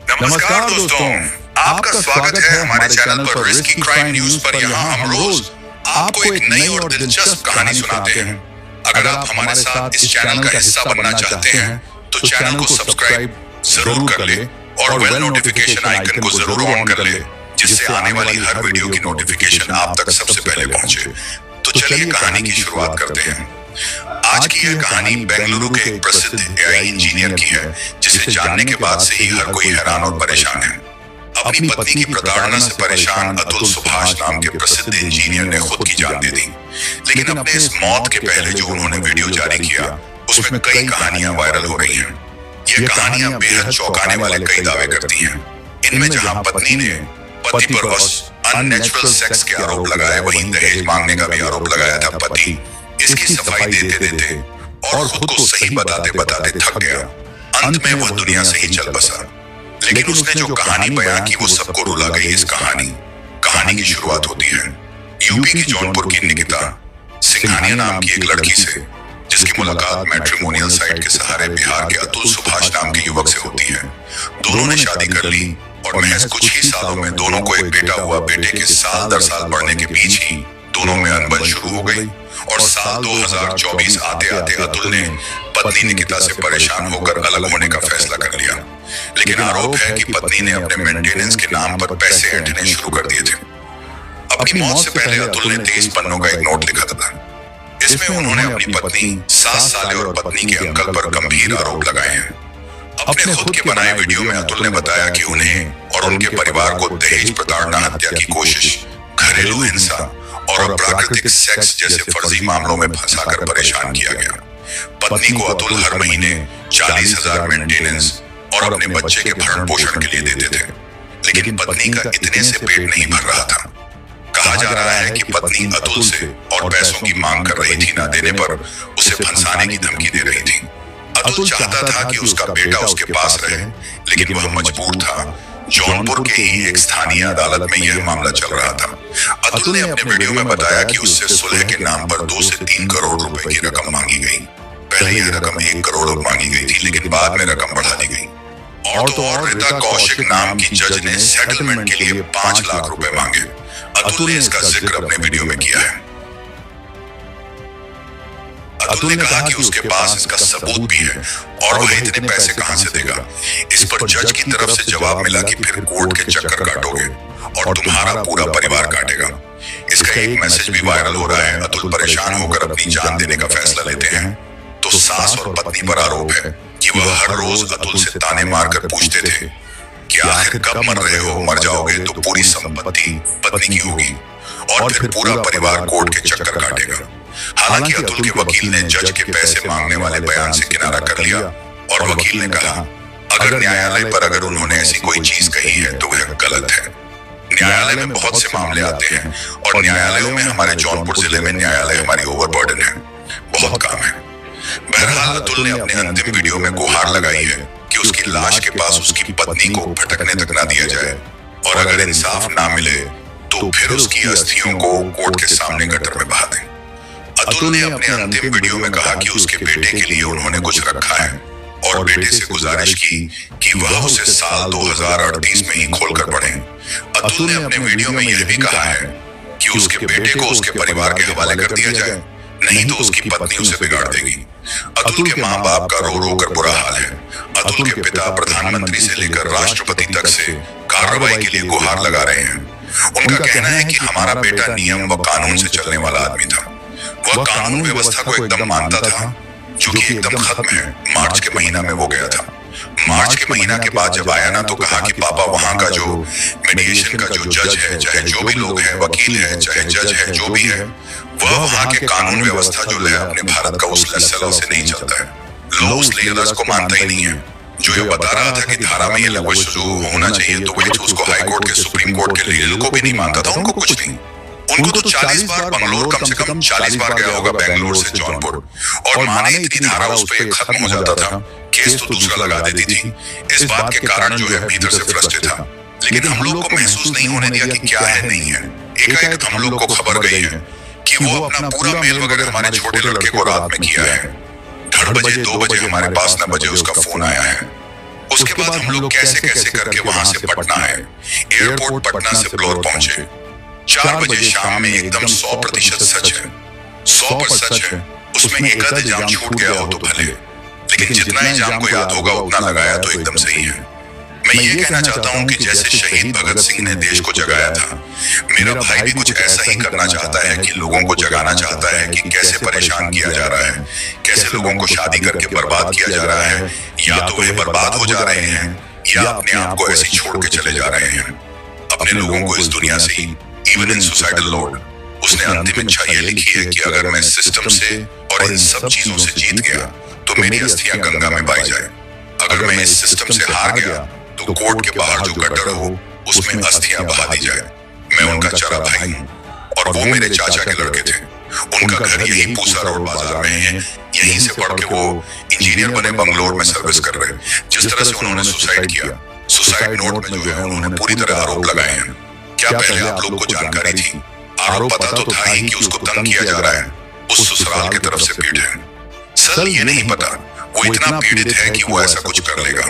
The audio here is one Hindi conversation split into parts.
नमस्कार दोस्तों, आपका स्वागत है हमारे चैनल पर रिस्की क्राइम न्यूज पर। यहाँ हम रोज आपको एक नई और दिलचस्प कहानी सुनाते हैं। अगर आप हमारे साथ इस चैनल का हिस्सा बनना चाहते हैं तो चैनल को सब्सक्राइब जरूर कर ले और बेल नोटिफिकेशन आइकन को जरूर ऑन कर ले, जिससे आने वाली हर वीडियो की नोटिफिकेशन आप तक सबसे पहले पहुंचे। तो चलिए कहानी की शुरुआत करते हैं। आज की यह कहानी बेंगलुरु के एक प्रसिद्ध एआई इंजीनियर की है, जिसे जानने के बाद से ही हर कोई हैरान और परेशान है। अपनी पत्नी की प्रताड़ना से परेशान अतुल सुभाष नाम के प्रसिद्ध इंजीनियर ने खुद की जान दे दी। लेकिन अपने इस मौत के पहले जो उन्होंने वीडियो जारी किया, उसमें कई कहानियां वायरल हो रही हैं। ये कहानियां बेहद चौंकाने वाले कई दावे करती हैं। इनमें जहां पत्नी ने पति पर बस अननेचुरल सेक्स के आरोप लगाए, वहीं दहेज मांगने का भी आरोप लगाया था। पति इसकी सफाई देते देते और खुद को सही बताते बताते थक गया। अंत में वह दुनिया से ही चल बसा। लेकिन उसने जो कहानी बयां की वो सबको रुला गई। इस कहानी की शुरुआत होती है यूपी की जौनपुर की निकिता सिंघानिया नाम की एक लड़की से, जिसकी मुलाकात मैट्रिमोनियल साइट के सहारे बिहार के अतुल सुभाष नाम के युवक से होती है। दोनों ने शादी कर ली और महज कुछ ही सालों में दोनों को एक बेटा हुआ। बेटे के साल दर साल बढ़ने के बीच ही दोनों में अनबन शुरू हो गई और साल 2024 आते आते अतुल ने पत्नी निकिता से परेशान होकर अलग होने का फैसला कर लिया। लेकिन आरोप है कि पत्नी ने अपने मेंटेनेंस के नाम पर पैसे ऐंठने शुरू कर दिए थे। अपनी मौत से पहले अतुल ने 23 पन्नों का एक नोट लिखा था। इसमें उन्होंने अपनी पत्नी, 7 साले और पत्नी के अंकल पर गंभीर आरोप लगाए हैं। अपने खुद के बनाए वीडियो में अतुल ने बताया कि उन्हें और उनके परिवार को दहेज, प्रताड़ना, हत्या की कोशिश, घरेलू हिंसा और अप्राकृतिक सेक्स जैसे फर्जी मामलों में फंसाकर परेशान किया गया। पत्नी को अतुल हर महीने 40,000 मेंटेनेंस और अपने बच्चे के भरण पोषण के लिए देते थे। लेकिन पत्नी का इतने से पेट नहीं भर रहा था। कहा जा रहा है कि पत्नी अतुल से और पैसों की मांग कर रही थी। न देने पर उसे फंसाने की धमकी दे रही थी। अतुल चाहता था कि उसका बेटा उसके पास रहे, लेकिन वह मजबूर था। जौनपुर के ही एक स्थानीय अदालत में यह मामला चल रहा था। अतुल ने अपने वीडियो में बताया कि उससे सुलह के नाम पर 2 से 3 करोड़ रुपए की रकम मांगी गई। पहले यह रकम 1 करोड़ मांगी गई थी, लेकिन बाद में रकम बढ़ा दी गई। और तो और रीता कौशिक नाम की जज ने सेटलमेंट के लिए 5 लाख रुपए मांगे। अतुल ने इसका जिक्र अपने वीडियो में किया है। अतुल ने कहा कि उसके पास इसका सबूत भी है और वह इतने पैसे कहां से देगा। इस पर जज की तरफ से जवाब मिला कि फिर कोर्ट के चक्कर काटोगे और तुम्हारा पूरा परिवार काटेगा। इसका एक मैसेज भी वायरल हो रहा है। अतुल परेशान होकर अपनी जान देने का फैसला लेते हैं तो सास और पत्नी पर आरोप है कि वह हर रोज अतुल से ताने मारकर पूछते थे कि आखिर कब मर रहे हो, मर जाओगे तो पूरी संपत्ति पत्नी की होगी और फिर पूरा परिवार कोर्ट के चक्कर काटेगा। हालांकि अतुल के वकील ने जज के पैसे मांगने वाले बयान से किनारा कर लिया और वकील ने कहा, अगर न्यायालय पर अगर उन्होंने ऐसी कोई चीज कही है तो वह गलत है। न्यायालय में बहुत से मामले आते हैं और न्यायालयों में हमारे जौनपुर जिले में न्यायालय हमारी ओवरबर्डन है, बहुत काम है। बहरहाल अतुल ने अपने अंतिम वीडियो में गुहार लगाई है कि उसकी लाश के पास उसकी पत्नी को भटकने तक ना दिया जाए और अगर इंसाफ ना मिले तो फिर उसकी अस्थियों को कोर्ट के सामने गटर में बहा दें। अतुल ने अपने अंतिम वीडियो में कहा कि उसके बेटे के लिए उन्होंने कुछ रखा है और बेटे से गुजारिश की कि वह उसे साल 2038 में ही खोलकर पढ़े। अतुल ने अपने वीडियो में यह भी कहा है कि उसके बेटे को उसके परिवार के हवाले कर दिया जाए, नहीं तो उसकी पत्नी उसे बिगाड़ देगी। अतुल के माँ बाप का रो रो कर बुरा हाल है। अतुल के पिता प्रधानमंत्री से लेकर राष्ट्रपति तक से कार्रवाई के लिए गुहार लगा रहे हैं। उनका कहना है कि हमारा बेटा नियम व कानून से चलने वाला आदमी था। वह कानून व्यवस्था को एकदम मानता था, जो कि एकदम खत्म है। मार्च के महीना में वो गया था। मार्च के महीना के बाद जब आया ना तो कहा कि पापा वहां का जो मीडिएशन का जो जज है, चाहे जो भी लोग हैं, वकील है, चाहे जज है, जो भी है, वह वहां के कानून व्यवस्था जो है अपने भारत का उस लेवल से नहीं चलता है। लो उस लेवल को मानता ही नहीं है। जो ये बता रहा था कि धारा में ये लैंग्वेज जो होना चाहिए, तो वही उसको हाई कोर्ट के, सुप्रीम कोर्ट के लीगल को भी नहीं मानता था। उनको कुछ नहीं। उनको तो 40 बार बंगलोर, कम से कम 40 बार गया होगा बेंगलोर से जौनपुर, और माने इतनी धारा उस पर खत्म हो जाता था, केस तो दूसरा लगा देती थी। इस बात के कारण जो है भीतर से फ्रस्ट्रेट था। लेकिन हम लोग को महसूस नहीं होने दिया कि क्या है नहीं है। एकाएक हम लोग को खबर गई है कि कि वो अपना पूरा मेल वगैरह हमारे छोटे लड़के को रात में किया है। 1:30 बजे 2 बजे हमारे पास 9 बजे उसका फोन आया है। उसके बाद हम लोग कैसे कैसे करके वहां से पटना है, एयरपोर्ट पटना से ब्लोर पहुंचे। 4 बजे शाम में एकदम 100% सच है, 100% सच है। उसमें एक आध इल्जाम छूट गया हो तो भले, लेकिन जितना इल्जाम को याद होगा उतना लगाया तो एकदम सही है। मैं ये कहना चाहता हूँ कि जैसे शहीद भगत सिंह ने देश को जगाया था, मेरा भाई भी कुछ ऐसा ही करना चाहता है कि लोगों को जगाना चाहता है कि कैसे परेशान किया जा रहा है, कैसे लोगों को शादी करके बर्बाद किया जा रहा है, या तो वे बर्बाद हो जा रहे हैं या अपने आप को ऐसे छोड़ के चले जा रहे हैं अपने लोगों को इस दुनिया से ही। इवन इन सुसाइडल नोट उसने अंतिम इच्छा ये लिखी है कि अगर मैं सिस्टम से और इन सब चीजों से जीत गया तो मेरी अस्थियां गंगा में बह जाए। अगर मैं इस सिस्टम से हार गया तो कोर्ट के बाहर जो गटर हो उसमें अस्थियां बहा दी जाए। मैं उनका चरा भाई हूँ और वो मेरे चाचा के लड़के थे। उनका घर यही पूसा रोड बाजार में है। यहीं से पढ़ के वो इंजीनियर बने, बंगलोर में सर्विस कर रहे। जिस तरह से उन्होंने सुसाइड किया, सुसाइड नोट में जो है उन्होंने पूरी तरह आरोप लगाए हैं। क्या पहले आप लोग को जानकारी थी? आरोप पता तो था ही कि उसको तंग किया जा रहा है, उस ससुराल की तरफ से पीड़ है। सर ये नहीं पता वो इतना पीड़ित है कि वो ऐसा कुछ कर लेगा।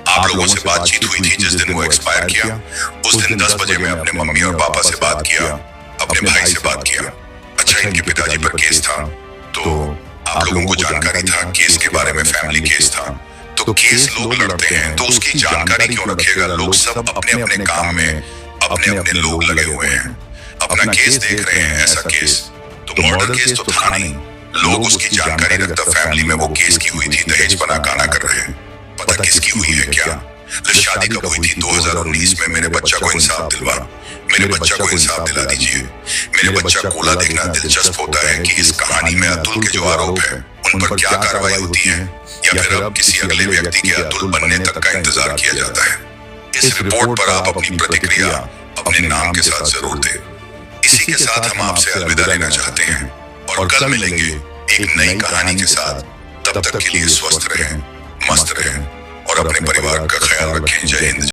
आप लोगों से बातचीत हुई थी जिस दिन वो एक्सपायर किया। उस दिन 10 बजे मैं अपने मम्मी और पापा से बात किया, अपने भाई से बात किया। अच्छा इनके पिताजी पर केस था तो आप लोगों को जानकारी था केस के बारे में, फैमिली केस था। तो केस लोग लड़ते हैं तो उसकी जानकारी क्यों रखिएगा? लोग सब अपने अपने काम में अपने अपने लोग लगे हुए हैं, अपना केस देख रहे हैं। ऐसा केस तो मर्डर केस तो था नहीं। लोग उसकी जानकारी रखता फैमिली में वो केस की हुई थी, दहेज बना गाना कर रहे हैं। पता किसकी हुई है क्या? शादी कब हुई थी? 2019 में। मेरे बच्चा को इंसाफ दिलवा, मेरे बच्चा को इंसाफ दिला दीजिए। मेरे बच्चा कोला देखना दिलचस्प होता है कि इस कहानी में अतुल के जो आरोप है उन पर क्या कार्रवाई होती है, या फिर अब किसी अगले व्यक्ति के अतुल बनने तक का इंतजार किया जाता है। इस रिपोर्ट पर आप अपनी प्रतिक्रिया अपने नाम के साथ जरूर दें। इसी के साथ हम आपसे अलविदा लेना चाहते हैं और कल मिलेंगे एक नई कहानी के साथ। तब तक के लिए स्वस्थ रहें, मस्त रहें और अपने परिवार का ख्याल रखें। जय हिंद।